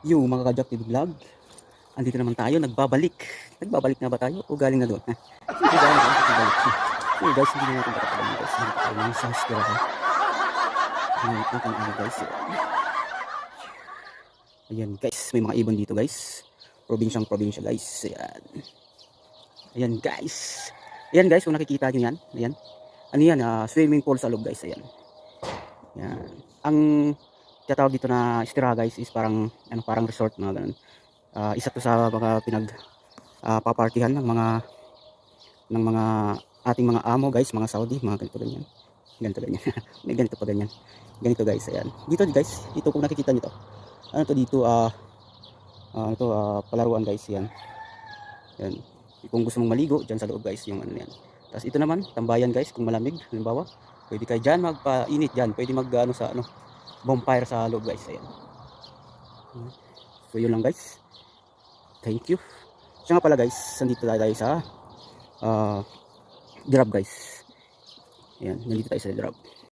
Yung mga ka-Jack TV Vlog, andito naman tayo, nagbabalik. Nagbabalik na ba tayo o galing na doon? Siyempre galing na kasi balik. So guys, hindi na natin kakatagal guys. Hindi tayo ng sa hostirahan. Ngayon ating ano guys. Ayan guys, may mga ibon dito guys. Probinsya guys. Ayan. Ayan guys. Ayan guys, kung nakikita nyo yan. Ayan. Ano yan, swimming pool sa loob guys. Ayan. Ayan. Ang tinatawag dito na istiraha guys is parang ano, parang resort mga ganun. Isa to sa mga papartihan ng mga ating mga amo guys, mga Saudi, mga ganito ganyan. Ganito ganyan. May ganito pa ganyan. Ganito guys, ayan. Dito guys, ito kung nakikita niyo to. Ano to dito ito palaruan guys, yan. Yan. Kung gusto mong maligo diyan sa loob guys, yung ano yan. Tapos ito naman, tambayan guys, kung malamig, halimbawa, pwede kayo diyan magpainit diyan, pwede mag ano sa ano, bonfire sa loob guys, ayan. So yun lang guys. Thank you. Siya nga pala guys, nandito tayo sa Grab guys. Ayan, nandito tayo sa Grab.